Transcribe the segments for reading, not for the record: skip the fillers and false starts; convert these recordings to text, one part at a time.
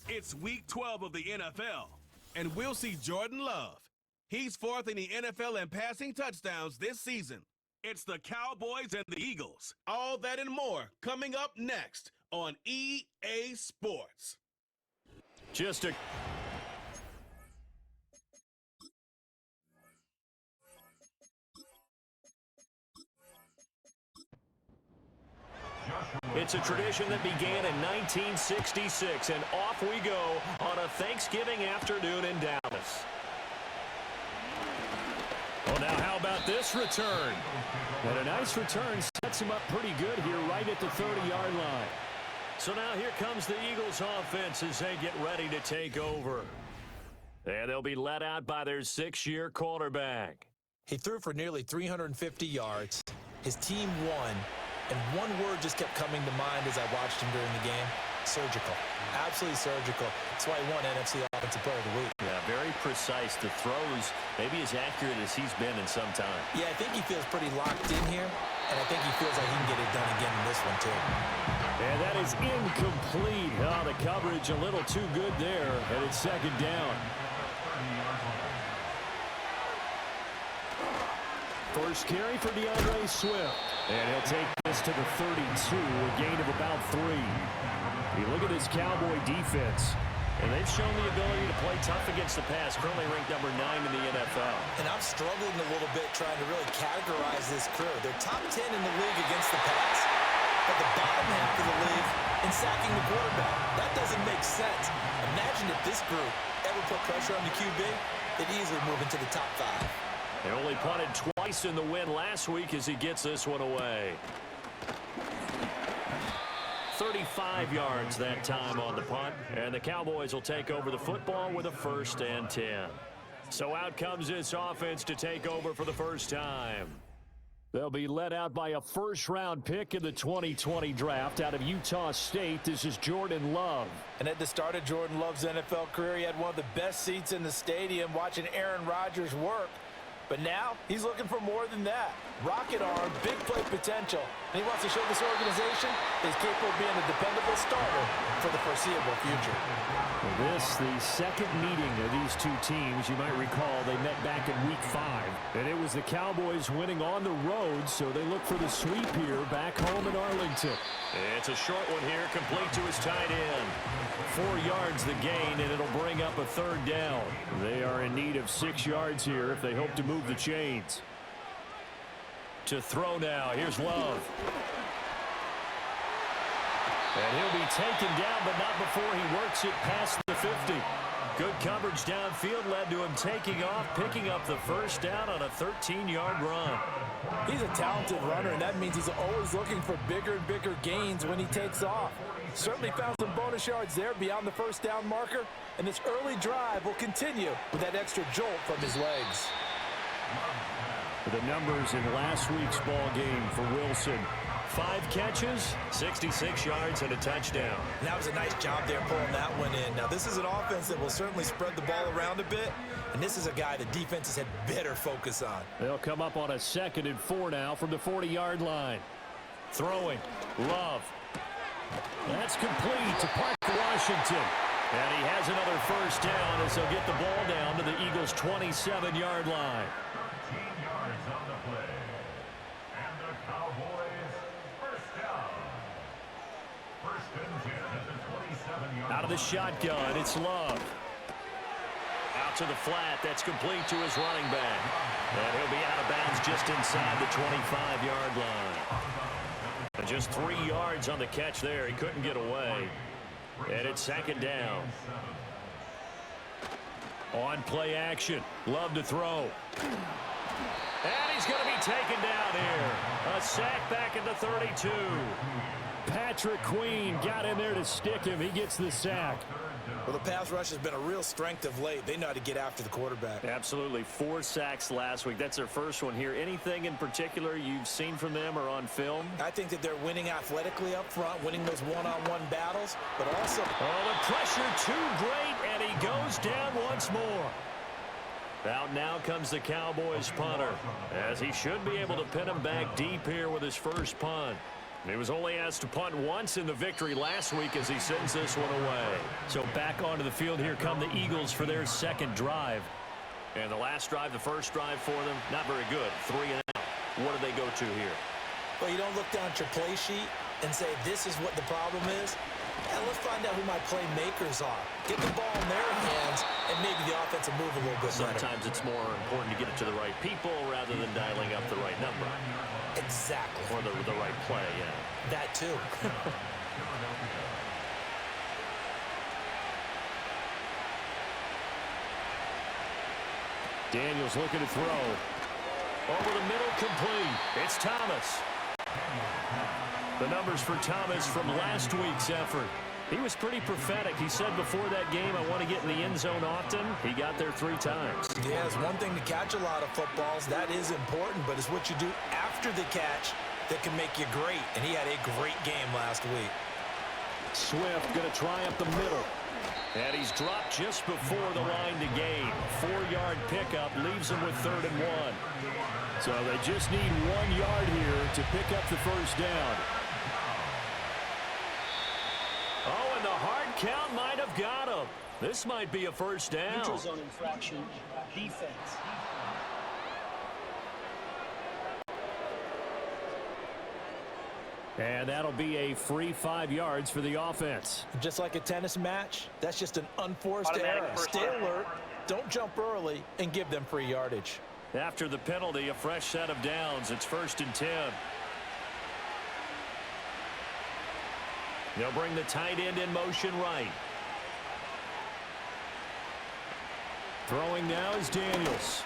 It's week 12 of the NFL, and we'll see Jordan Love. He's fourth in the NFL in passing touchdowns this season. It's the Cowboys and the Eagles. All that and more coming up next on EA Sports. It's a tradition that began in 1966, and off we go on a Thanksgiving afternoon in Dallas. Well, now how about this return? And a nice return sets him up pretty good here right at the 30-yard line. So now here comes the Eagles offense as they get ready to take over. And they'll be led out by their 6-year quarterback. He threw for nearly 350 yards. His team won. And one word just kept coming to mind as I watched him during the game: surgical. Absolutely surgical. That's why he won NFC Offensive Player of the Week. Yeah, very precise. The throws, maybe as accurate as he's been in some time. Yeah, I think he feels pretty locked in here, and I think he feels like he can get it done again in this one, too. And that is incomplete. Oh, the coverage a little too good there, and it's second down. First carry for DeAndre Swift. And he'll take this to the 32, a gain of about 3. You look at this Cowboy defense, and they've shown the ability to play tough against the pass, currently ranked number 9 in the NFL. And I'm struggling a little bit trying to really categorize this crew. They're top 10 in the league against the pass, but the bottom half of the league in sacking the quarterback. That doesn't make sense. Imagine if this group ever put pressure on the QB, they'd easily move into the top 5. They only punted twice in the win last week as he gets this one away. 35 yards that time on the punt, and the Cowboys will take over the football with a 1st and 10. So out comes this offense to take over for the first time. They'll be led out by a first-round pick in the 2020 draft out of Utah State. This is Jordan Love. And at the start of Jordan Love's NFL career, he had one of the best seats in the stadium watching Aaron Rodgers work. But now, he's looking for more than that. Rocket arm, big play potential. And he wants to show this organization that he's capable of being a dependable starter for the foreseeable future. Well, this, the second meeting of these two teams. You might recall they met back in Week 5. And it was the Cowboys winning on the road, so they look for the sweep here back home in Arlington. It's a short one here, complete to his tight end. 4 yards the gain, and it'll bring up a 3rd down. They are in need of 6 yards here if they hope to move the chains. To throw now, here's Love. And he'll be taken down, but not before he works it past the 50. Good coverage downfield led to him taking off, picking up the 1st down on a 13-yard run. He's a talented runner, and that means he's always looking for bigger and bigger gains when he takes off. Certainly found some bonus yards there beyond the 1st down marker, and this early drive will continue with that extra jolt from his legs. The numbers in last week's ball game for Wilson: 5 catches, 66 yards, and a touchdown. And that was a nice job there pulling that one in. Now, this is an offense that will certainly spread the ball around a bit, and this is a guy the defenses had better focus on. They'll come up on a 2nd and 4 now from the 40-yard line. Throwing, Love. That's complete to Parker Washington. And he has another 1st down as they'll get the ball down to the Eagles' 27-yard line. 15 yards on the play. And the Cowboys first down. 1st and 10 at the 27-yard line. Out of the shotgun, it's Love. Out to the flat, that's complete to his running back. And he'll be out of bounds just inside the 25-yard line. And just 3 yards on the catch there. He couldn't get away. And it's 2nd down. On play action. Love to throw. And he's going to be taken down here. A sack back at the 32. Patrick Queen got in there to stick him. He gets the sack. Well, the pass rush has been a real strength of late. They know how to get after the quarterback. Absolutely. 4 sacks last week. That's their first one here. Anything in particular you've seen from them or on film? I think that they're winning athletically up front, winning those one-on-one battles, but also... Oh, the pressure too great, and he goes down once more. Out now comes the Cowboys punter, as he should be able to pin him back deep here with his first punt. He was only asked to punt once in the victory last week as he sends this one away. So back onto the field here come the Eagles for their second drive. And the last drive, the first drive for them, not very good. 3 and out. What do they go to here? Well, you don't look down at your play sheet and say, this is what the problem is. And let's find out who my playmakers are. Get the ball in their hands, and maybe the offense will move a little bit better. Sometimes it's more important to get it to the right people rather than dialing up the right number. Exactly. Or the right play, yeah. That too. Daniels looking to throw. Over the middle, complete. It's Thomas. The numbers for Thomas from last week's effort. He was pretty prophetic. He said before that game, I want to get in the end zone often. He got there 3 times. Yeah, it's one thing to catch a lot of footballs. That is important, but it's what you do after the catch that can make you great. And he had a great game last week. Swift going to try up the middle. And he's dropped just before the line to gain. 4-yard pickup leaves him with 3rd and 1. So they just need 1 yard here to pick up the first down. Oh, and the hard count might have got him. This might be a first down. Neutral zone infraction, defense. And that'll be a free 5 yards for the offense. Just like a tennis match, that's just an unforced error. Stay alert, don't jump early, and give them free yardage. After the penalty, a fresh set of downs. It's 1st and 10. They'll bring the tight end in motion right. Throwing now is Daniels.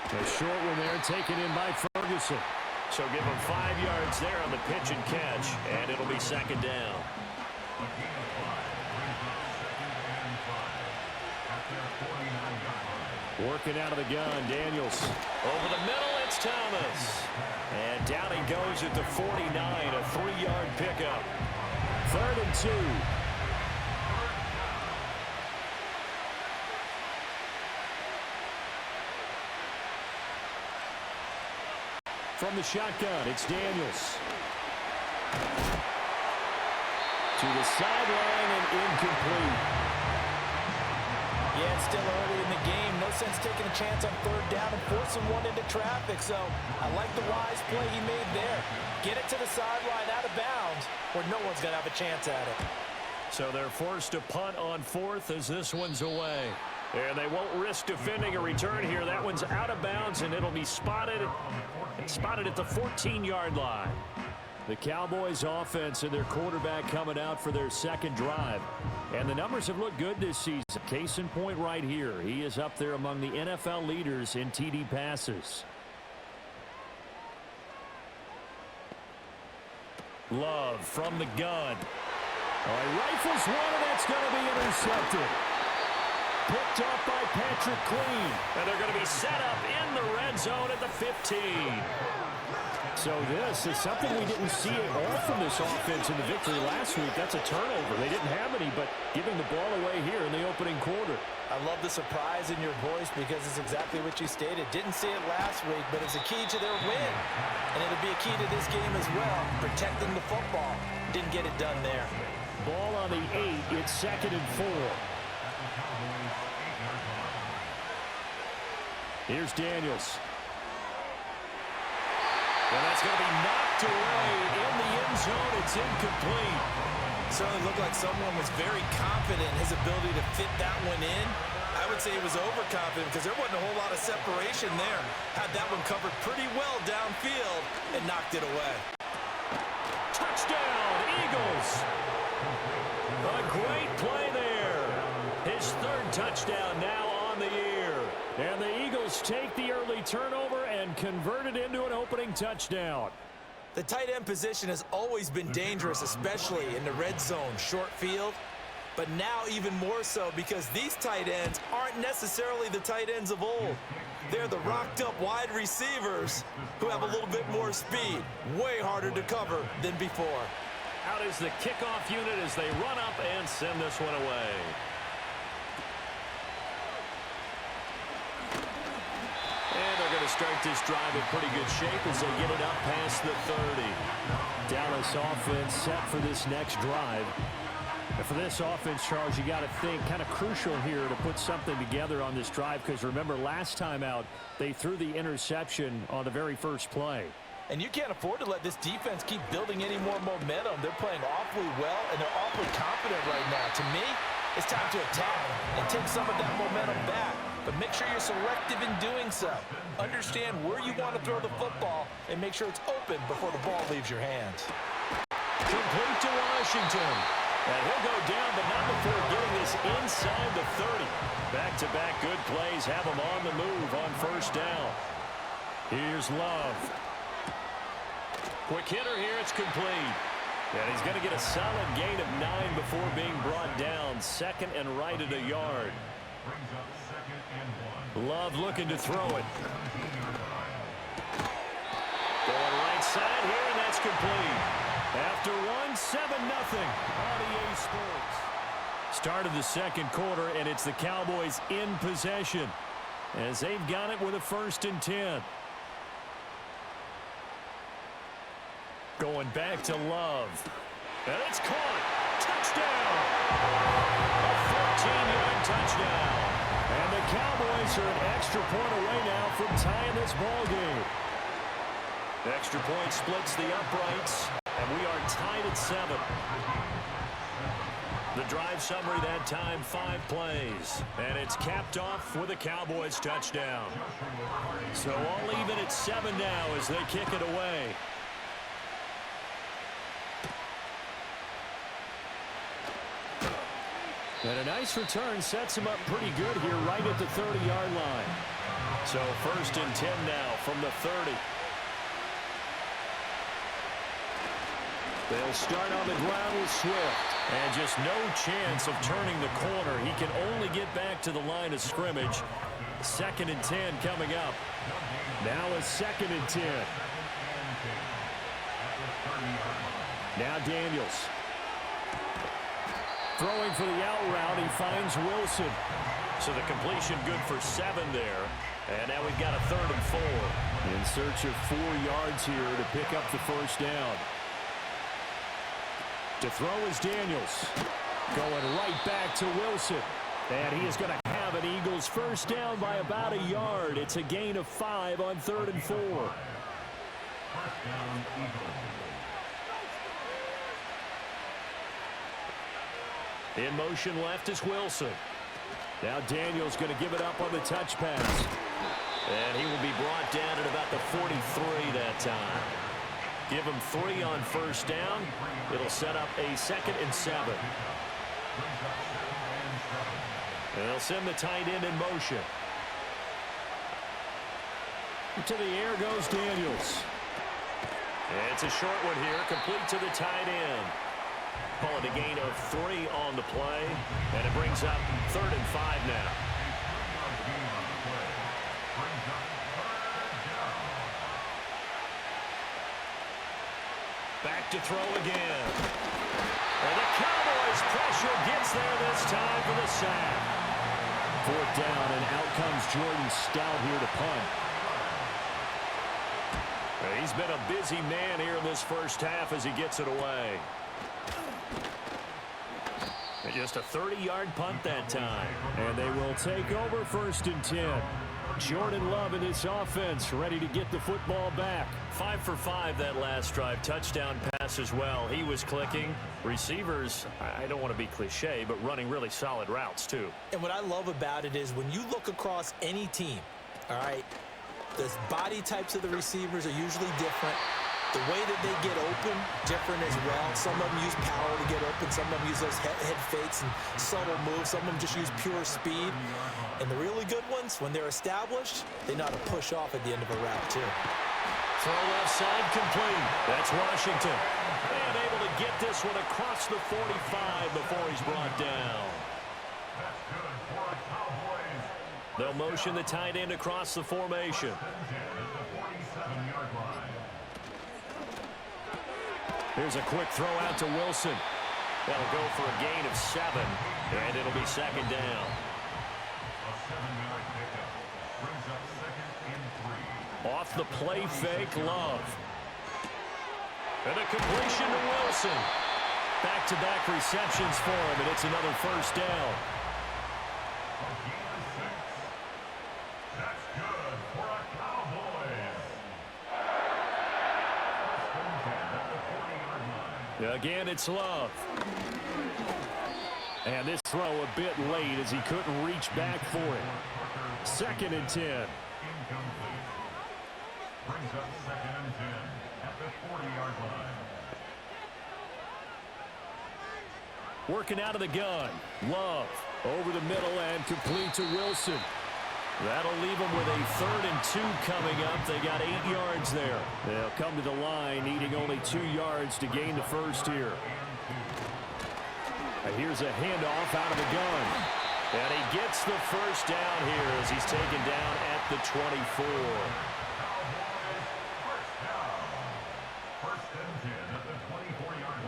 A short one there taken in by Ferguson. So give him 5 yards there on the pitch and catch, and it'll be 2nd down. Working out of the gun, Daniels. Over the middle, it's Thomas. And down he goes at the 49, a 3-yard pickup. 3rd and 2. From the shotgun, it's Daniels. To the sideline and incomplete. Yeah, it's still early in the game. No sense taking a chance on 3rd down and forcing one into traffic. So I like the wise play he made there. Get it to the sideline out of bounds where no one's going to have a chance at it. So they're forced to punt on 4th as this one's away. And they won't risk defending a return here. That one's out of bounds, and it'll be spotted at the 14-yard line. The Cowboys offense and their quarterback coming out for their 2nd drive. And the numbers have looked good this season. Case in point right here. He is up there among the NFL leaders in TD passes. Love from the gun. He rifles one, and that's going to be intercepted. Picked up by Patrick Queen. And they're going to be set up in the red zone at the 15. So this is something we didn't see at all from this offense in the victory last week. That's a turnover. They didn't have any, but giving the ball away here in the opening quarter. I love the surprise in your voice because it's exactly what you stated. Didn't see it last week, but it's a key to their win. And it'll be a key to this game as well, protecting the football. Didn't get it done there. Ball on the 8. It's 2nd and 4. Here's Daniels. And that's going to be knocked away in the end zone. It's incomplete. Certainly looked like someone was very confident in his ability to fit that one in. I would say he was overconfident because there wasn't a whole lot of separation there. Had that one covered pretty well downfield and knocked it away. Touchdown, Eagles. A great play there. His 3rd touchdown now on the year. And the Eagles take the early turnover and convert it into an opening touchdown. The tight end position has always been dangerous, especially in the red zone, short field. But now even more so because these tight ends aren't necessarily the tight ends of old. They're the rocked-up wide receivers who have a little bit more speed. Way harder to cover than before. Out is the kickoff unit as they run up and send this one away. And they're going to to start this drive in pretty good shape as they get it up past the 30. Dallas offense set for this next drive. And for this offense, Charles, you got to think kind of crucial here to put something together on this drive, because remember last time out they threw the interception on the very first play. And you can't afford to let this defense keep building any more momentum. They're playing awfully well, and they're awfully confident right now. To me, it's time to attack and take some of that momentum back. But make sure you're selective in doing so. Understand where you want to throw the football and make sure it's open before the ball leaves your hands. Complete to Washington. And he'll go down, but not before getting this inside the 30. Back-to-back good plays have him on the move on first down. Here's Love. Quick hitter here, it's complete. And he's going to get a solid gain of 9 before being brought down. Second and right at a yard. Love looking to throw it. Going right side here, and that's complete. After one, 7-0 on EA Sports. Start of the second quarter, and it's the Cowboys in possession as they've got it with a 1st and 10. Going back to Love. And it's caught. Touchdown. A 14-yard touchdown. And the Cowboys are an extra point away now from tying this ball game. Extra point splits the uprights, and we are tied at 7. The drive summary that time, 5 plays. And it's capped off with a Cowboys touchdown. So all even at 7 now as they kick it away. And a nice return sets him up pretty good here right at the 30-yard line. So 1st and 10 now from the 30. They'll start on the ground with Swift. And just no chance of turning the corner. He can only get back to the line of scrimmage. 2nd and 10 coming up. Now a 2nd and 10. Now Daniels. Throwing for the out route, he finds Wilson. So the completion good for 7 there. And now we've got a 3rd and 4. In search of 4 yards here to pick up the first down. To throw is Daniels. Going right back to Wilson. And he is going to have an Eagles first down by about a yard. It's a gain of 5 on 3rd and 4. First down, Eagles. In motion left is Wilson. Now Daniels going to give it up on the touch pass. And he will be brought down at about the 43 that time. Give him 3 on first down. It'll set up a 2nd and 7. And they'll send the tight end in motion. To the air goes Daniels. And it's a short one here, complete to the tight end. Call it a gain of 3 on the play, and it brings up 3rd and 5 now. Back to throw again. And the Cowboys pressure gets there this time for the sack. 4th down, and out comes Jordan Stout here to punt. He's been a busy man here in this first half as he gets it away. And just a 30-yard punt that time. And they will take over 1st and 10. Jordan Love and his offense ready to get the football back. 5 for 5 that last drive. Touchdown pass as well. He was clicking. Receivers, I don't want to be cliche, but running really solid routes too. And what I love about it is when you look across any team, all right, the body types of the receivers are usually different. The way that they get open, different as well. Some of them use power to get open. Some of them use those head fakes and subtle moves. Some of them just use pure speed. And the really good ones, when they're established, they know how to push off at the end of a route, too. Throw left side complete. That's Washington. And able to get this one across the 45 before he's brought down. They'll motion the tight end across the formation. Here's a quick throw out to Wilson. That'll go for a gain of 7, and it'll be 2nd down. A 7-yard pickup brings up 2nd and 3. Off the play fake, Love. And a completion to Wilson. Back-to-back receptions for him, and it's another first down. That's good for a Cowboys. Again, it's Love. And this throw a bit late as he couldn't reach back for it. 2nd and 10. Incomplete. Brings up 2nd and 10 at the 40-yard line. Working out of the gun. Love over the middle and complete to Wilson. That'll leave them with a 3rd and 2 coming up. They got 8 yards there. They'll come to the line needing only 2 yards to gain the first here. Here's a handoff out of the gun. And he gets the first down here as he's taken down at the 24.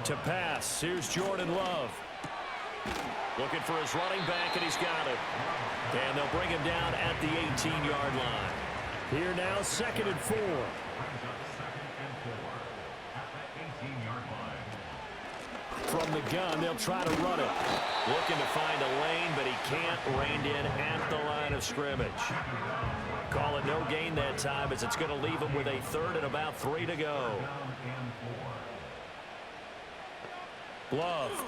To pass, here's Jordan Love. Looking for his running back, and he's got it. And they'll bring him down at the 18-yard line. Here now, 2nd and 4. From the gun, they'll try to run it. Looking to find a lane, but he can't. Reined in at the line of scrimmage. Call it no gain that time as it's going to leave him with a 3rd and about 3 to go. Love.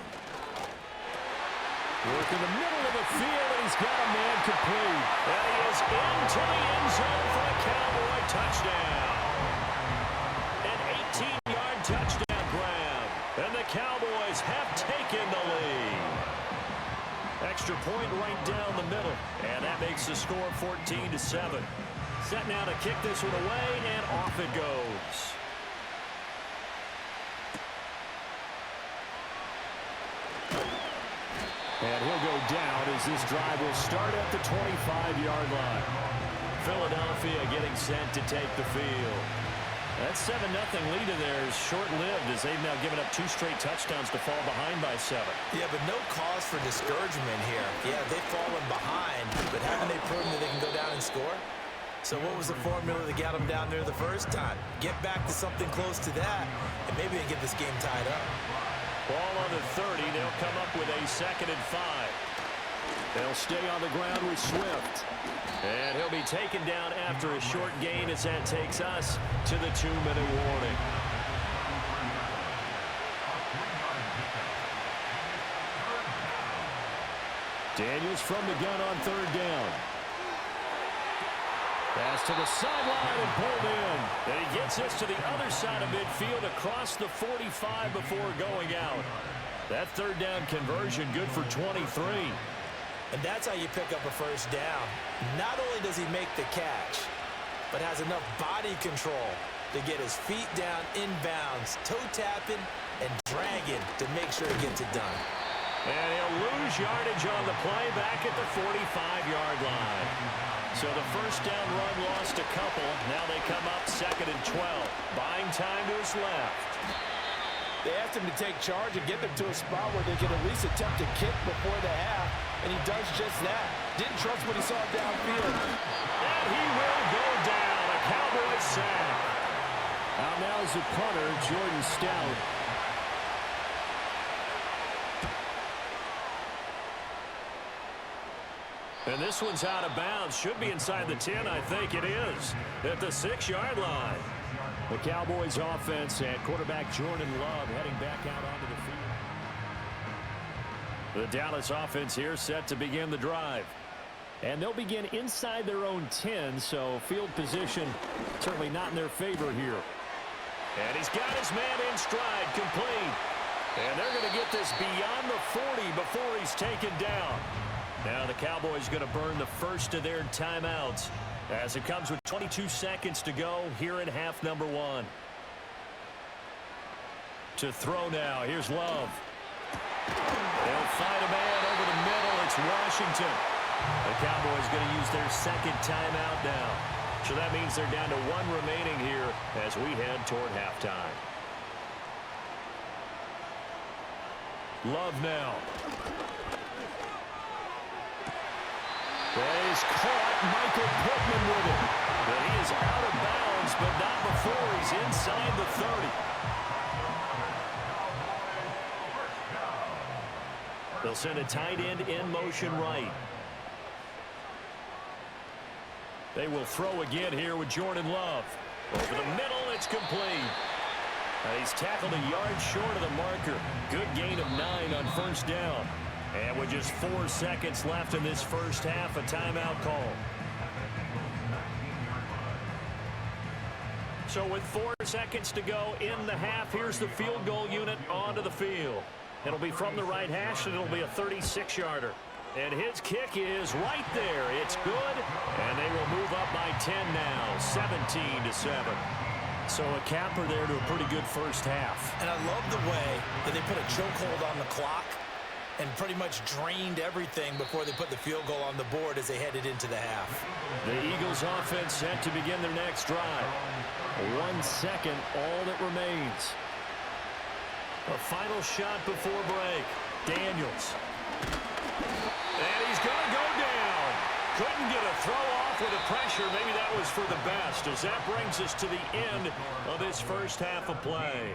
Work in the middle of the field, and he's got a man complete. And he is into the end zone for a Cowboy touchdown. An 18-yard touchdown grab. And the Cowboys have taken the lead. Extra point right down the middle. And that makes the score 14-7. Set now to kick this one away, and off it goes. And he'll go down as this drive will start at the 25-yard line. Philadelphia getting set to take the field. That 7-0 lead in there is short-lived as they've now given up 2 straight touchdowns to fall behind by 7. Yeah, but no cause for discouragement here. Yeah, they've fallen behind, but haven't they proven that they can go down and score? So what was the formula that got them down there the first time? Get back to something close to that, and maybe they get this game tied up. Ball on the 30. They'll come up with a 2nd and 5. They'll stay on the ground with Swift. And he'll be taken down after a short gain as that takes us to the 2-minute warning. Daniels from the gun on 3rd down. Pass to the sideline and pulled in. And he gets us to the other side of midfield across the 45 before going out. That 3rd down conversion good for 23. And that's how you pick up a first down. Not only does he make the catch, but has enough body control to get his feet down inbounds, toe tapping and dragging to make sure he gets it done. And he'll lose yardage on the play back at the 45-yard line. So the first down run lost a couple. Now they come up 2nd and 12. Buying time to his left. They asked him to take charge and get them to a spot where they could at least attempt a kick before the half, and he does just that. Didn't trust what he saw downfield. And he will go down. A Cowboys sack. Out now is the punter, Jordan Stout. And this one's out of bounds. Should be inside the 10, I think it is. At the 6-yard line. The Cowboys offense and quarterback Jordan Love heading back out onto the field. The Dallas offense here set to begin the drive. And they'll begin inside their own 10, so field position certainly not in their favor here. And he's got his man in stride, complete. And they're going to get this beyond the 40 before he's taken down. Now the Cowboys going to burn the first of their timeouts as it comes with 22 seconds to go here in half number 1. To throw now, here's Love. They'll find a man over the middle. It's Washington. The Cowboys going to use their 2nd timeout now. So that means they're down to 1 remaining here as we head toward halftime. Love now. He's caught Michael Pittman with it. But he is out of bounds, but not before he's inside the 30. They'll send a tight end in motion right. They will throw again here with Jordan Love. Over the middle, it's complete. He's tackled a yard short of the marker. Good gain of 9 on first down. And with just 4 seconds left in this first half, a timeout call. So with 4 seconds to go in the half, here's the field goal unit onto the field. It'll be from the right hash, and it'll be a 36-yarder. And his kick is right there. It's good, and they will move up by 10 now, 17-7. So a capper there to a pretty good first half. And I love the way that they put a chokehold on the clock and pretty much drained everything before they put the field goal on the board as they headed into the half. The Eagles offense set to begin their next drive. 1 second, all that remains. A final shot before break. Daniels. And he's going to go down. Couldn't get a throw off with the pressure. Maybe that was for the best, as that brings us to the end of this first half of play.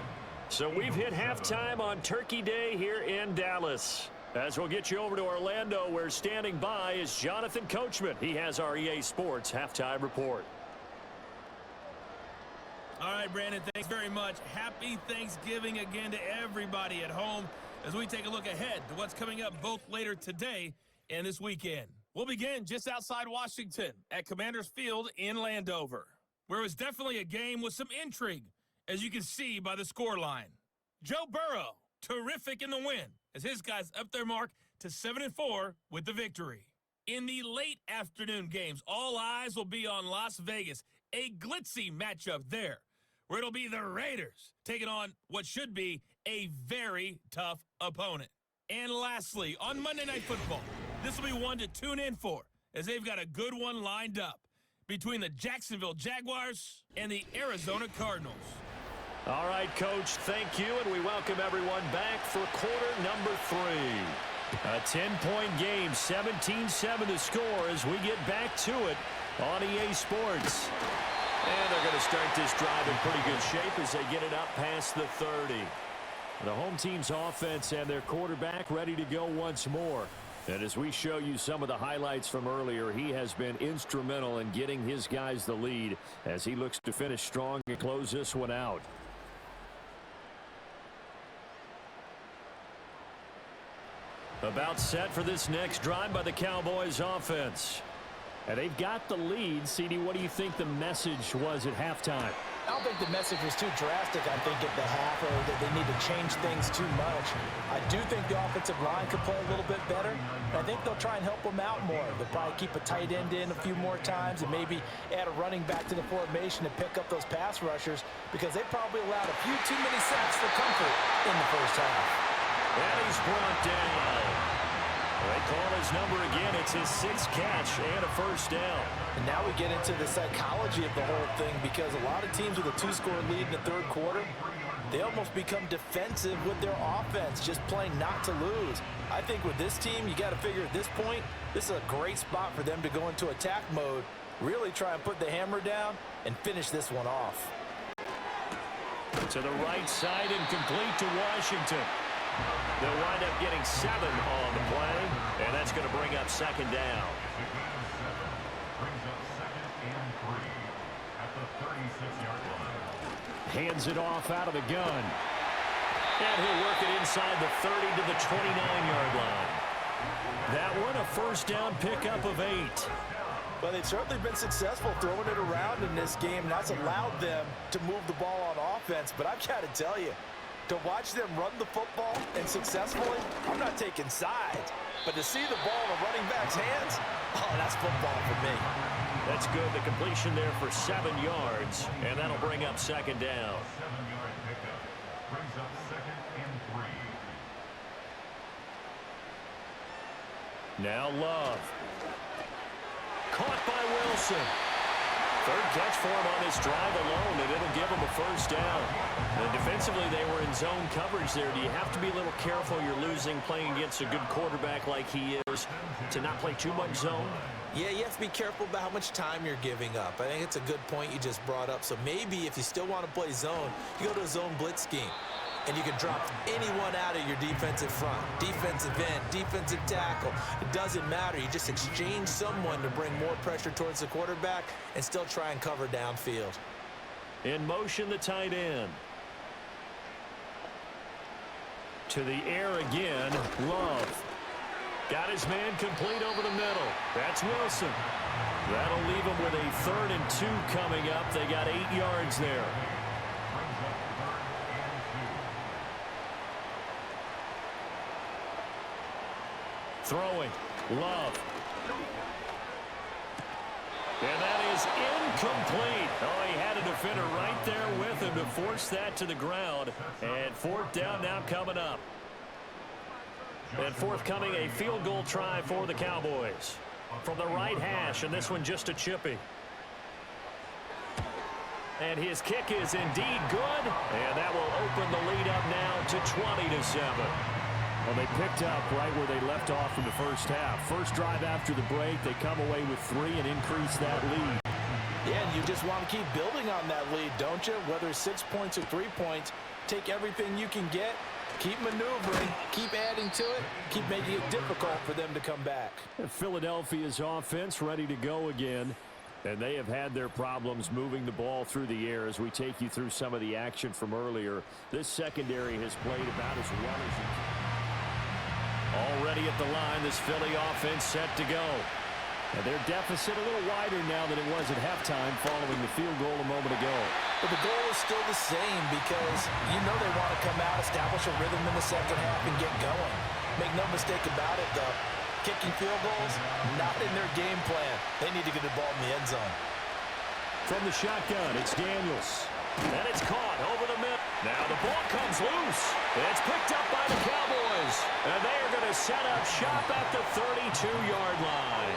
So we've hit halftime on Turkey Day here in Dallas. As we'll get you over to Orlando, where standing by is Jonathan Coachman. He has our EA Sports halftime report. All right, Brandon, thanks very much. Happy Thanksgiving again to everybody at home as we take a look ahead to what's coming up both later today and this weekend. We'll begin just outside Washington at Commanders Field in Landover, where it was definitely a game with some intrigue, as you can see by the scoreline. Joe Burrow, terrific in the win, as his guys up their mark to 7-4 with the victory. In the late afternoon games, all eyes will be on Las Vegas, a glitzy matchup there, where it'll be the Raiders taking on what should be a very tough opponent. And lastly, on Monday Night Football, this will be one to tune in for, as they've got a good one lined up between the Jacksonville Jaguars and the Arizona Cardinals. All right, Coach, thank you, and we welcome everyone back for quarter number 3. A 10-point game, 17-7 to score as we get back to it on EA Sports. And they're going to start this drive in pretty good shape as they get it up past the 30. The home team's offense and their quarterback ready to go once more. And as we show you some of the highlights from earlier, he has been instrumental in getting his guys the lead as he looks to finish strong and close this one out. About set for this next drive by the Cowboys offense. And they've got the lead. CD, what do you think the message was at halftime? I don't think the message was too drastic, I think, at the half, or that they need to change things too much. I do think the offensive line could play a little bit better. I think they'll try and help them out more. They'll probably keep a tight end in a few more times and maybe add a running back to the formation to pick up those pass rushers, because they probably allowed a few too many sacks for comfort in the first half. And he's brought down. They call his number again. It's his 6th catch and a first down. And now we get into the psychology of the whole thing, because a lot of teams with a 2-score lead in the third quarter, they almost become defensive with their offense, just playing not to lose. I think with this team, you got to figure at this point, this is a great spot for them to go into attack mode, really try and put the hammer down and finish this one off. To the right side and complete to Washington. They'll wind up getting 7 on the play, and that's going to bring up second down. Brings up 2nd and 3 at the 36-yard line. Hands it off out of the gun. And he'll work it inside the 30 to the 29-yard line. That one, a first down pickup of 8. Well, they've certainly been successful throwing it around in this game, and that's allowed them to move the ball on offense. But I've got to tell you, to watch them run the football and successfully, I'm not taking sides, but to see the ball in the running back's hands, oh, that's football for me. That's good. The completion there for 7 yards, and that'll bring up second down. 7-yard pickup brings up 2nd and 3. Now Love. Caught by Wilson. Third catch for him on this drive alone, and it'll give him a first down. And defensively, they were in zone coverage there. Do you have to be a little careful? You're losing playing against a good quarterback like he is to not play too much zone? Yeah, you have to be careful about how much time you're giving up. I think it's a good point you just brought up. So maybe if you still want to play zone, you go to a zone blitz scheme. And you can drop anyone out of your defensive front, defensive end, defensive tackle. It doesn't matter. You just exchange someone to bring more pressure towards the quarterback and still try and cover downfield. In motion, the tight end. To the air again, Love. Got his man complete over the middle. That's Wilson. That'll leave him with a 3rd and 2 coming up. They got 8 yards there. Throwing, Love. And that is incomplete. Oh, he had a defender right there with him to force that to the ground. And 4th down now coming up. And forthcoming, a field goal try for the Cowboys. From the right hash, and this one just a chippy. And his kick is indeed good. And that will open the lead up now to 20-7. Well, they picked up right where they left off in the first half. First drive after the break, they come away with 3 and increase that lead. Yeah, and you just want to keep building on that lead, don't you? Whether it's 6 points or 3 points, take everything you can get, keep maneuvering, keep adding to it, keep making it difficult for them to come back. Philadelphia's offense ready to go again. And they have had their problems moving the ball through the air as we take you through some of the action from earlier. This secondary has played about as well as it can. Already at the line, this Philly offense set to go. And their deficit a little wider now than it was at halftime following the field goal a moment ago. But the goal is still the same because you know they want to come out, establish a rhythm in the second half, and get going. Make no mistake about it, though. Kicking field goals, not in their game plan. They need to get the ball in the end zone. From the shotgun, it's Daniels. And it's caught over the middle. Now the ball comes loose. It's picked up by the Cowboys. And they are going to set up shop at the 32-yard line.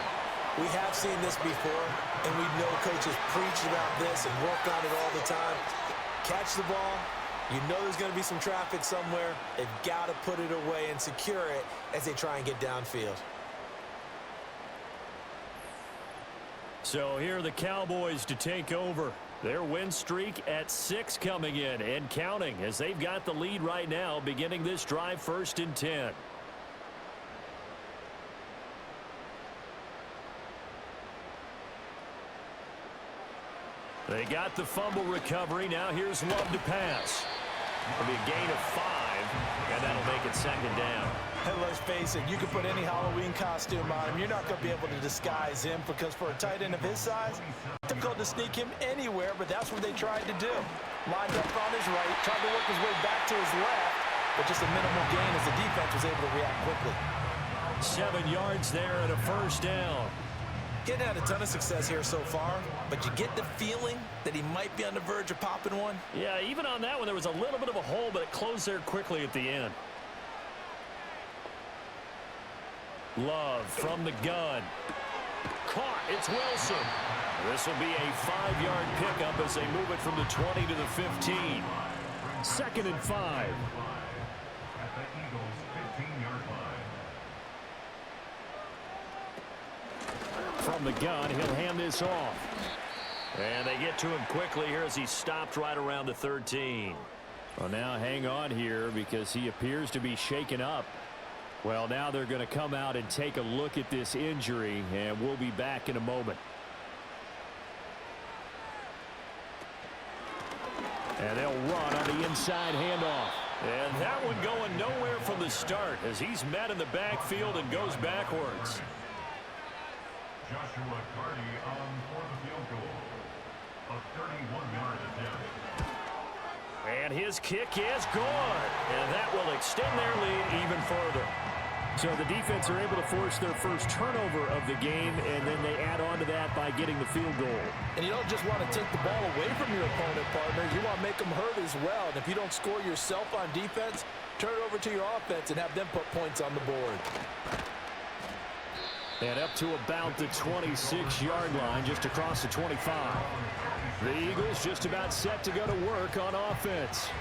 We have seen this before, and we know coaches preach about this and work on it all the time. Catch the ball. You know there's going to be some traffic somewhere. They've got to put it away and secure it as they try and get downfield. So here are the Cowboys to take over. Their win streak at 6 coming in and counting as they've got the lead right now beginning this drive 1st and 10. They got the fumble recovery. Now here's Love to pass. It'll be a gain of 5, and that'll make it 2nd down. And let's face it, you can put any Halloween costume on him. You're not going to be able to disguise him because for a tight end of his size, it's difficult to sneak him anywhere, but that's what they tried to do. Lined up on his right, tried to work his way back to his left, but just a minimal gain as the defense was able to react quickly. 7 yards there and a 1st down. Getting had a ton of success here so far, but you get the feeling that he might be on the verge of popping one. Yeah, even on that one, there was a little bit of a hole, but it closed there quickly at the end. Love from the gun. Caught. It's Wilson. This will be a 5-yard pickup as they move it from the 20 to the 15. 2nd and 5. At the Eagles' 15-yard line. From the gun, he'll hand this off. And they get to him quickly here as he stopped right around the 13. Well, now hang on here because he appears to be shaken up. Well, now they're going to come out and take a look at this injury, and we'll be back in a moment. And they'll run on the inside handoff. And that one going nowhere from the start as he's met in the backfield and goes backwards. Joshua Carty on for the field goal. A 31-yard attempt. And his kick is good. And that will extend their lead even further. So the defense are able to force their first turnover of the game, and then they add on to that by getting the field goal. And you don't just want to take the ball away from your opponent, partners. You want to make them hurt as well. And if you don't score yourself on defense, turn it over to your offense and have them put points on the board. And up to about the 26-yard line, just across the 25. The Eagles just about set to go to work on offense.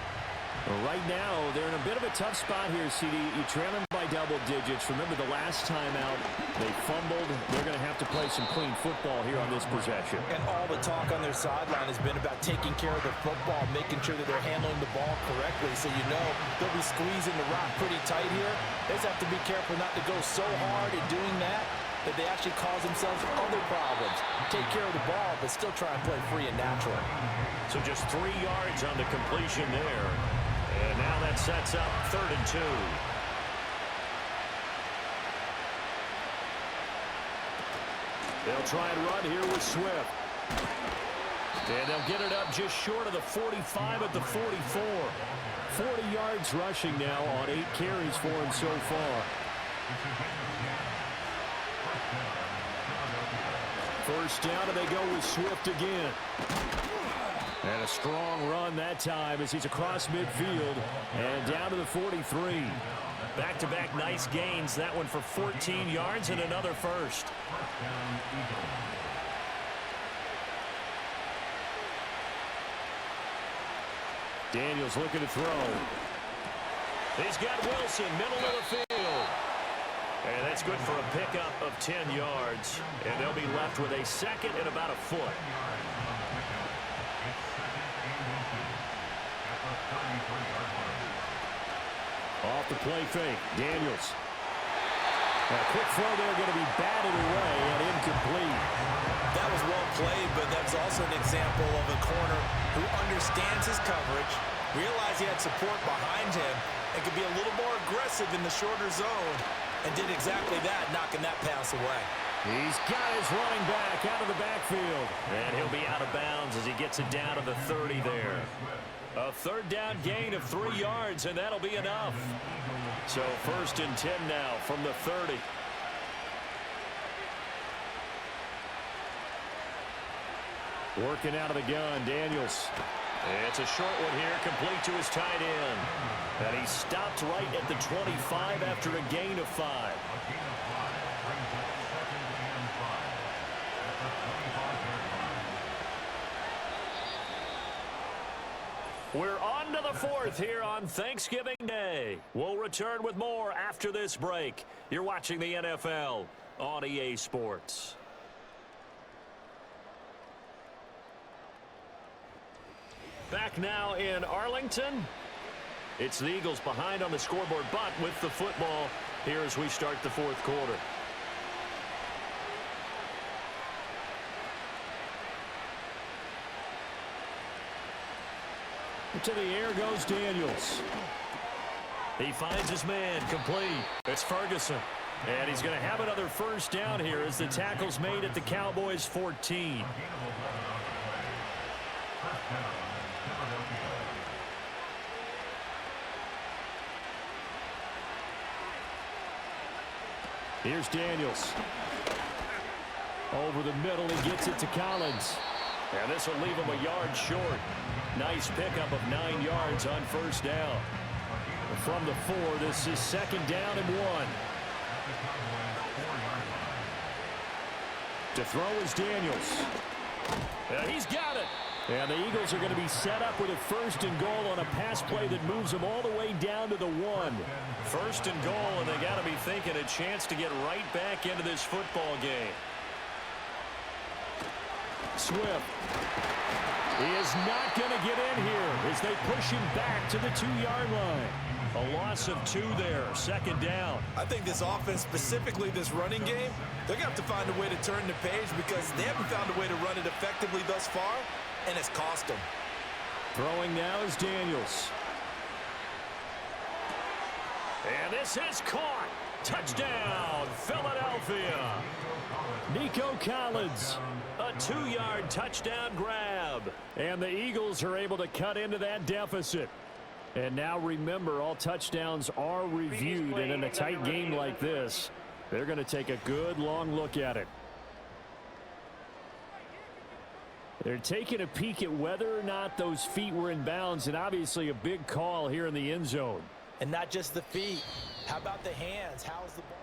Well, right now, they're in a bit of a tough spot here, CD. You trail them by double digits. Remember the last time out, they fumbled. They're going to have to play some clean football here on this possession. And all the talk on their sideline has been about taking care of the football, making sure that they're handling the ball correctly. So you know they'll be squeezing the rock pretty tight here. They just have to be careful not to go so hard in doing that they actually cause themselves other problems. Take care of the ball, but still try and play free and natural. So just 3 yards on the completion there. And now that sets up 3rd and 2. They'll try and run here with Swift. And they'll get it up just short of the 45 at the 44. 40 yards rushing now on 8 carries for him so far. First down, and they go with Swift again. And a strong run that time as he's across midfield and down to the 43. Back-to-back nice gains. That one for 14 yards and another first. Daniels looking to throw. He's got Wilson, middle of the field. And that's good for a pickup of 10 yards. And they'll be left with a second and about a foot. Off the play fake, Daniels. A quick throw there going to be batted away and incomplete. That was well played, but that was also an example of a corner who understands his coverage, realized he had support behind him, and could be a little more aggressive in the shorter zone, and did exactly that, knocking that pass away. He's got his running back out of the backfield. And he'll be out of bounds as he gets it down to the 30 there. A 3rd down gain of 3 yards, and that'll be enough. So 1st and 10 now from the 30. Working out of the gun, Daniels. It's a short one here, complete to his tight end. And he stopped right at the 25 after a gain of 5. We're on to the 4th here on Thanksgiving Day. We'll return with more after this break. You're watching the NFL on EA Sports. Back now in Arlington. It's the Eagles behind on the scoreboard, but with the football here as we start the 4th quarter. To the air goes Daniels. He finds his man, complete. It's Ferguson. And he's going to have another first down here as the tackle's made at the Cowboys' 14. Here's Daniels. Over the middle, he gets it to Collins. And this will leave him a yard short. Nice pickup of 9 yards on first down. From the 4, this is 2nd down and 1. To throw is Daniels. And he's got it. And the Eagles are going to be set up with a 1st and goal on a pass play that moves them all the way down to the 1. 1st and goal, and they got to be thinking a chance to get right back into this football game. Swift. He is not going to get in here as they push him back to the 2-yard line. A loss of 2 there, 2nd down. I think this offense, specifically this running game, they're going to have to find a way to turn the page because they haven't found a way to run it effectively thus far, and it's cost them. Throwing now is Daniels. And this is caught. Touchdown, Philadelphia. Nico Collins. A 2-yard touchdown grab. And the Eagles are able to cut into that deficit. And now remember, all touchdowns are reviewed, and in a tight game like this, they're going to take a good long look at it. They're taking a peek at whether or not those feet were in bounds, and obviously a big call here in the end zone. And not just the feet. How about the hands? How's the ball?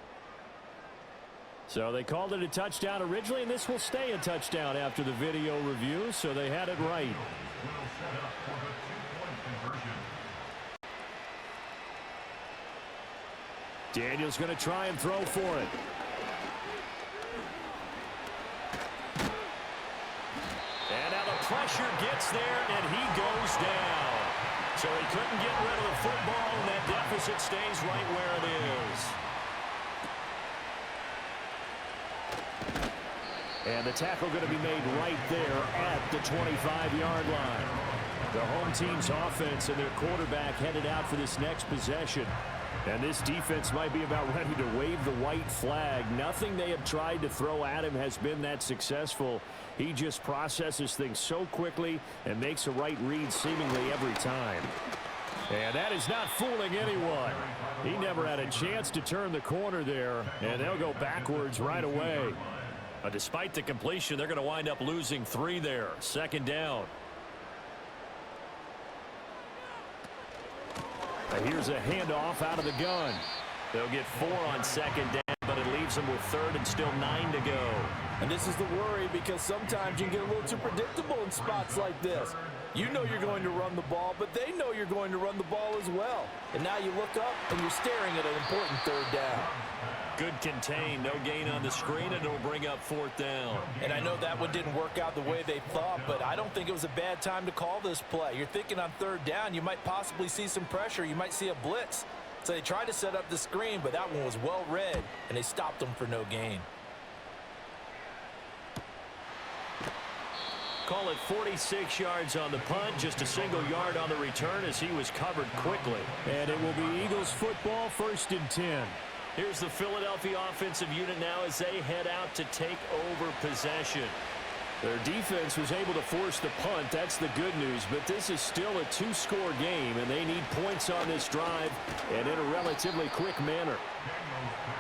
So they called it a touchdown originally, and this will stay a touchdown after the video review, so they had it right. Daniel's going to try and throw for it. And now the pressure gets there, and he goes down. So he couldn't get rid of the football, and that deficit stays right where it is. And the tackle going to be made right there at the 25-yard line. The home team's offense and their quarterback headed out for this next possession. And this defense might be about ready to wave the white flag. Nothing they have tried to throw at him has been that successful. He just processes things so quickly and makes a right read seemingly every time. And that is not fooling anyone. He never had a chance to turn the corner there, and they'll go backwards right away. Despite the completion, they're going to wind up losing 3 there. Second down. Here's a handoff out of the gun. They'll get 4 on second down, but it leaves them with 3rd and still 9 to go. And this is the worry, because sometimes you can get a little too predictable in spots like this. You know you're going to run the ball, but they know you're going to run the ball as well. And now you look up, and you're staring at an important 3rd down. Good contain, no gain on the screen, and it'll bring up 4th down. And I know that one didn't work out the way they thought, but I don't think it was a bad time to call this play. You're thinking on 3rd down, you might possibly see some pressure. You might see a blitz. So they tried to set up the screen, but that one was well read, and they stopped them for no gain. Call it 46 yards on the punt, just a single yard on the return as he was covered quickly. And it will be Eagles football, 1st and 10. Here's the Philadelphia offensive unit now as they head out to take over possession. Their defense was able to force the punt. That's the good news, but this is still a 2-score game, and they need points on this drive and in a relatively quick manner.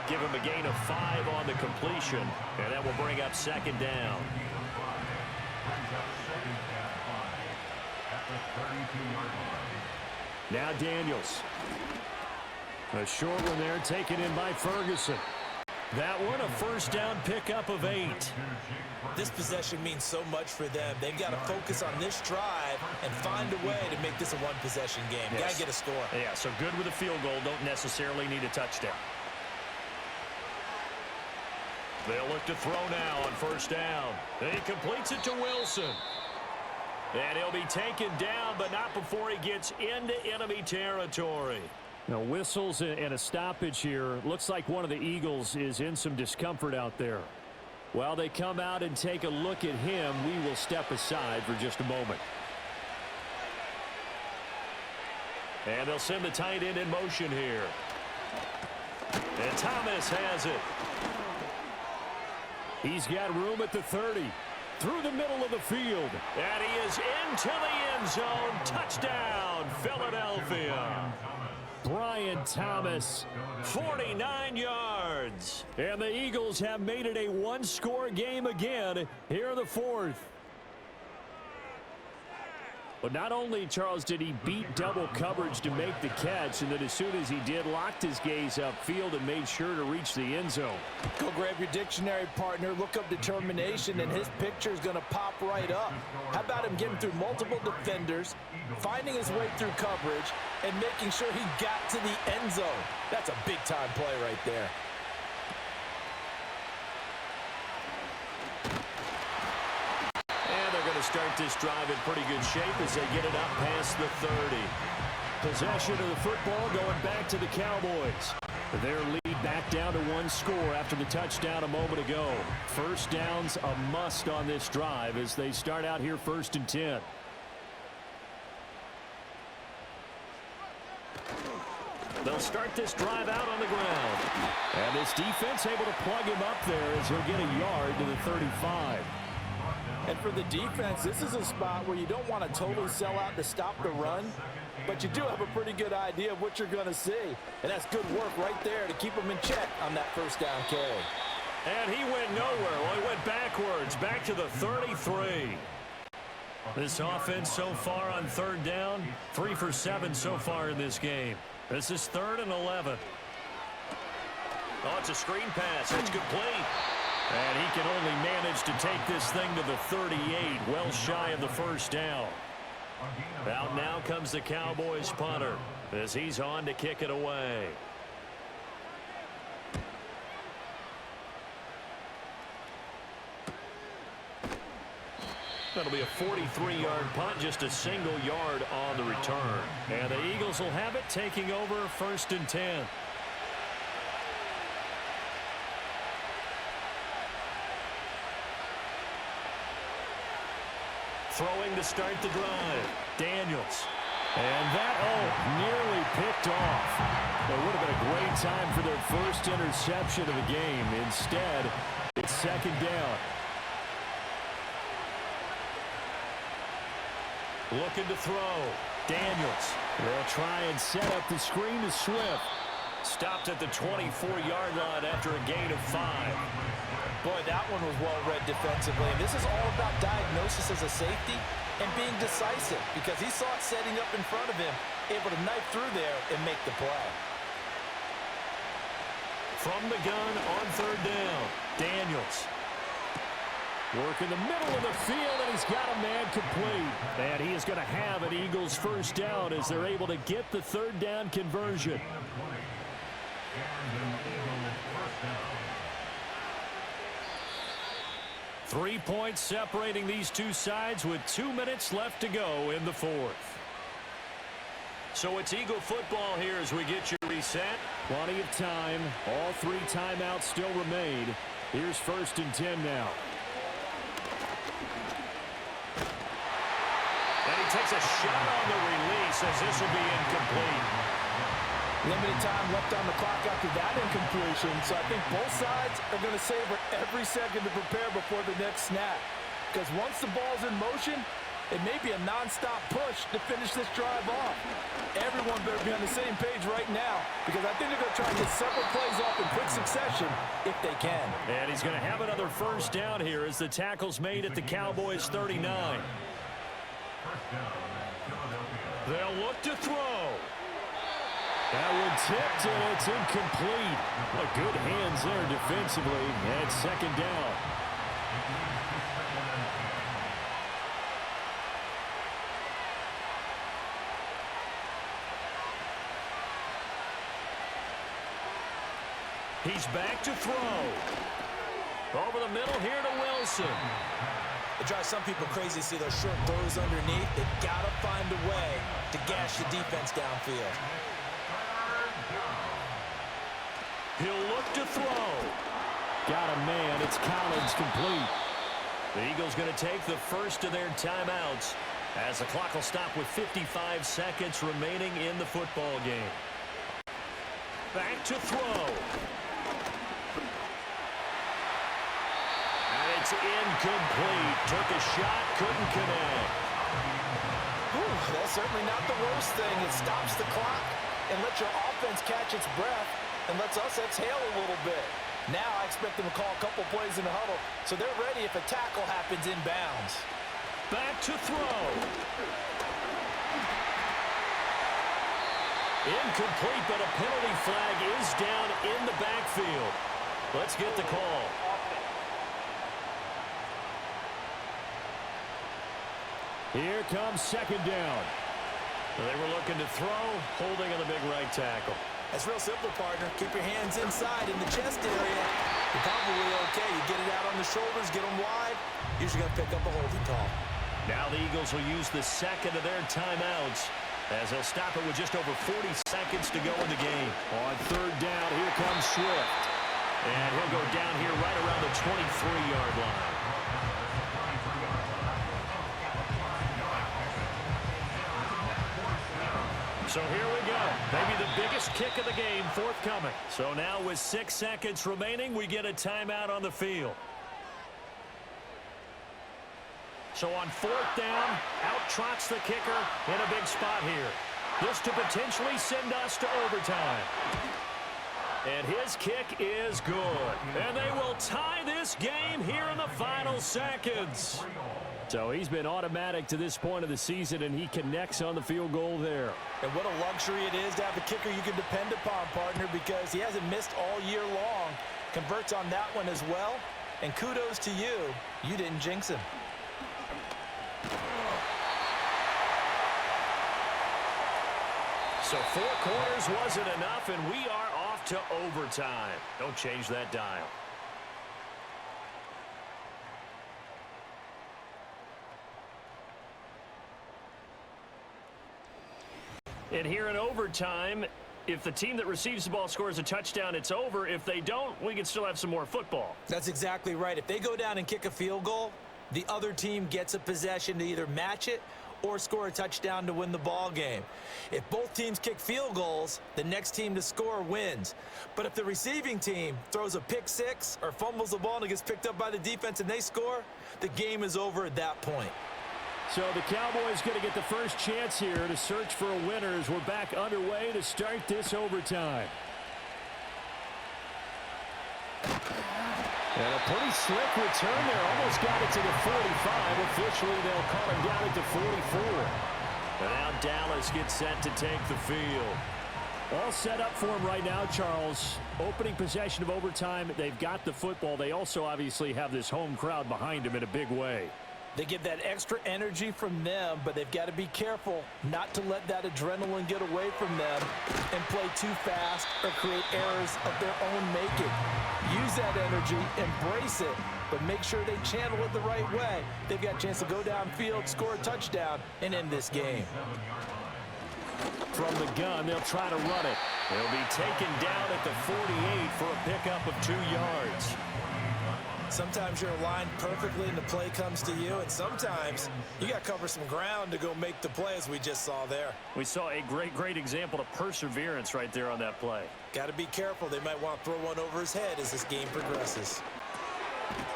Give him a gain of 5 on the completion, and that will bring up 2nd down. Now Daniels. A short one there, taken in by Ferguson. That one, a 1st down pickup of 8. This possession means so much for them. They've got to focus on this drive and find a way to make this a one-possession game. Yes. Got to get a score. Yeah, so good with a field goal. Don't necessarily need a touchdown. They'll look to throw now on 1st down. He completes it to Wilson. And he'll be taken down, but not before he gets into enemy territory. Now, whistles and a stoppage here. Looks like one of the Eagles is in some discomfort out there. While they come out and take a look at him, we will step aside for just a moment. And they'll send the tight end in motion here. And Thomas has it. He's got room at the 30. Through the middle of the field. And he is into the end zone. Touchdown, Philadelphia. Brian Thomas, 49 yards. And the Eagles have made it a 1-score game again here in the 4th. But not only, Charles, did he beat double coverage to make the catch, and then as soon as he did, locked his gaze upfield and made sure to reach the end zone. Go grab your dictionary, partner. Look up determination, and his picture is going to pop right up. How about him getting through multiple defenders, finding his way through coverage, and making sure he got to the end zone? That's a big-time play right there. Start this drive in pretty good shape as they get it up past the 30. Possession of the football going back to the Cowboys. Their lead back down to 1 score after the touchdown a moment ago. 1st down's a must on this drive as they start out here 1st and 10. They'll start this drive out on the ground. And this defense able to plug him up there as he'll get a yard to the 35. And for the defense, this is a spot where you don't want to totally sell out to stop the run, but you do have a pretty good idea of what you're going to see. And that's good work right there to keep them in check on that 1st down carry. And he went nowhere. Well, he went backwards, back to the 33. This offense so far on 3rd down, 3 for 7 so far in this game. This is 3rd and 11. Oh, it's a screen pass. It's complete. And he can only manage to take this thing to the 38, well shy of the first down. Out now comes the Cowboys punter as he's on to kick it away. That'll be a 43-yard punt, just a single yard on the return. And the Eagles will have it, taking over 1st and 10. Throwing to start the drive. Daniels. And that, nearly picked off. It would have been a great time for their first interception of the game. Instead, it's 2nd down. Looking to throw. Daniels. They'll try and set up the screen to Swift. Stopped at the 24-yard line after a gain of 5. Boy, that one was well-read defensively. And this is all about diagnosis as a safety and being decisive because he saw it setting up in front of him, able to knife through there and make the play. From the gun on 3rd down. Daniels. Work in the middle of the field, and he's got a man complete. And he is going to have an Eagles 1st down as they're able to get the 3rd down conversion. 3 points separating these two sides with 2 minutes left to go in the 4th. So it's Eagle football here as we get you reset. Plenty of time. All 3 timeouts still remain. Here's 1st and 10 now. And he takes a shot on the release as this will be incomplete. Limited time left on the clock after that incompletion, so I think both sides are going to savor every second to prepare before the next snap. Because once the ball's in motion, it may be a nonstop push to finish this drive off. Everyone better be on the same page right now because I think they're going to try and get several plays off in quick succession if they can. And he's going to have another 1st down here as the tackle's made at the Cowboys 39. They'll look to throw. That one tipped, and it's incomplete. Well, good hands there defensively, and 2nd down. He's back to throw. Over the middle here to Wilson. It drives some people crazy to see those short throws underneath. They've got to find a way to gash the defense downfield. He'll look to throw. Got a man. It's Collins complete. The Eagles going to take the first of their timeouts as the clock will stop with 55 seconds remaining in the football game. Back to throw. And it's incomplete. Took a shot, couldn't connect. That's certainly not the worst thing. It stops the clock and lets your offense catch its breath and lets us exhale a little bit. Now I expect them to call a couple plays in the huddle, so they're ready if a tackle happens inbounds. Back to throw. Incomplete, but a penalty flag is down in the backfield. Let's get the call. Here comes 2nd down. They were looking to throw, holding on the big right tackle. That's real simple, partner. Keep your hands inside in the chest area. You're probably okay. You get it out on the shoulders, get them wide. Usually going to pick up a holding call. Now the Eagles will use the second of their timeouts as they'll stop it with just over 40 seconds to go in the game. On 3rd down, here comes Swift. And he'll go down here right around the 23-yard line. So here we go. Maybe the biggest kick of the game forthcoming. So now with 6 seconds remaining, we get a timeout on the field. So on 4th down, out trots the kicker in a big spot here. This to potentially send us to overtime. And his kick is good. And they will tie this game here in the final seconds. So he's been automatic to this point of the season, and he connects on the field goal there. And what a luxury it is to have a kicker you can depend upon, partner, because he hasn't missed all year long. Converts on that one as well. And kudos to you. You didn't jinx him. So 4 quarters wasn't enough, and we are off to overtime. Don't change that dial. And here in overtime, if the team that receives the ball scores a touchdown, it's over. If they don't, we can still have some more football. That's exactly right. If they go down and kick a field goal, the other team gets a possession to either match it or score a touchdown to win the ball game. If both teams kick field goals, the next team to score wins. But if the receiving team throws a pick six or fumbles the ball and it gets picked up by the defense and they score, the game is over at that point. So the Cowboys going to get the first chance here to search for a winner as we're back underway to start this overtime. And a pretty slick return there. Almost got it to the 45. Officially, they'll call him down at the 44. And now Dallas gets set to take the field. All set up for him right now, Charles. Opening possession of overtime. They've got the football. They also obviously have this home crowd behind them in a big way. They get that extra energy from them, but they've got to be careful not to let that adrenaline get away from them and play too fast or create errors of their own making. Use that energy, embrace it, but make sure they channel it the right way. They've got a chance to go downfield, score a touchdown, and end this game. From the gun, they'll try to run it. They'll be taken down at the 48 for a pickup of 2 yards. Sometimes you're aligned perfectly and the play comes to you, and sometimes you got to cover some ground to go make the play, as we just saw there. We saw a great example of perseverance right there on that play. Got to be careful. They might want to throw one over his head as this game progresses.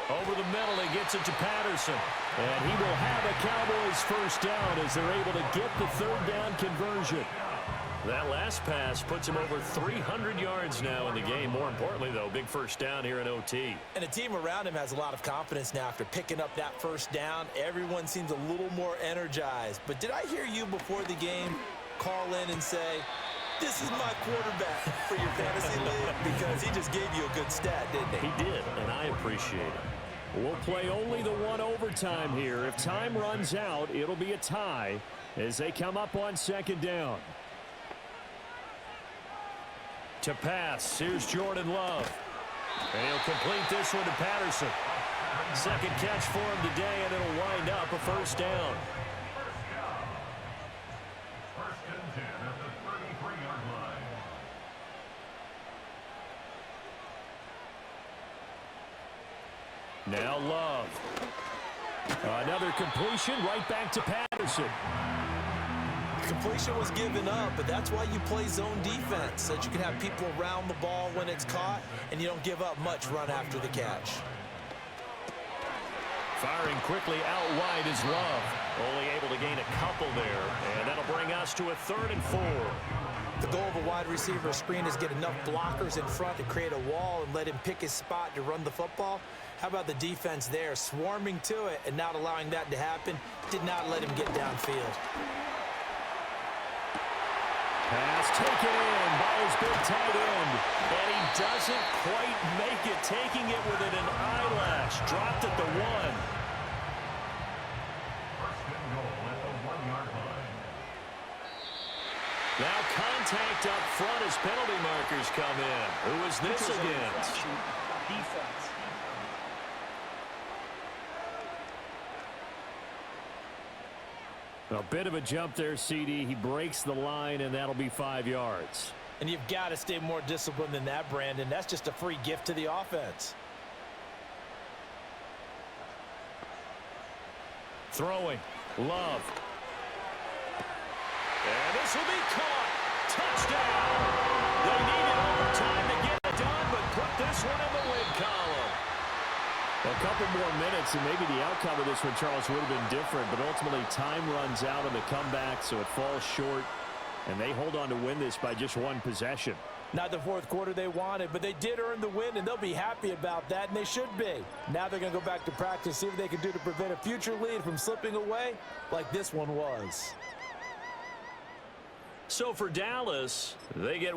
Over the middle, he gets it to Patterson. And he will have a Cowboys first down as they're able to get the third down conversion. That last pass puts him over 300 yards now in the game. More importantly, though, big first down here in OT. And the team around him has a lot of confidence now after picking up that first down. Everyone seems a little more energized. But did I hear you before the game call in and say, this is my quarterback for your fantasy league? Because he just gave you a good stat, didn't he? He did, and I appreciate it. We'll play only the one overtime here. If time runs out, it'll be a tie as they come up on second down. To pass, here's Jordan Love. And he'll complete this one to Patterson. Second catch for him today, and it'll wind up a first down. First and 10 at the 33-yard line. Now Love. Another completion right back to Patterson. Completion was given up, but that's why you play zone defense, so that you can have people around the ball when it's caught, and you don't give up much run after the catch. Firing quickly out wide is Love. Only able to gain a couple there, and that'll bring us to a 3rd and 4. The goal of a wide receiver screen is get enough blockers in front to create a wall and let him pick his spot to run the football. How about the defense there, swarming to it and not allowing that to happen? Did not let him get downfield. Pass taken in by his big tight end. And he doesn't quite make it, taking it within an eyelash. Dropped at the 1. First and goal at the 1-yard line. Now contact up front as penalty markers come in. Who is this against? Defense. A bit of a jump there, CD. He breaks the line, and that'll be 5 yards. And you've got to stay more disciplined than that, Brandon. That's just a free gift to the offense. Throwing. Love. And this will be caught. Touchdown. They needed overtime to get it done, but put this one in the win column. A couple more minutes, and maybe the outcome of this one, Charles, would have been different. But ultimately, time runs out on the comeback, so it falls short. And they hold on to win this by just 1 possession. Not the fourth quarter they wanted, but they did earn the win, and they'll be happy about that, and they should be. Now they're going to go back to practice, see what they can do to prevent a future lead from slipping away like this one was. So for Dallas, they get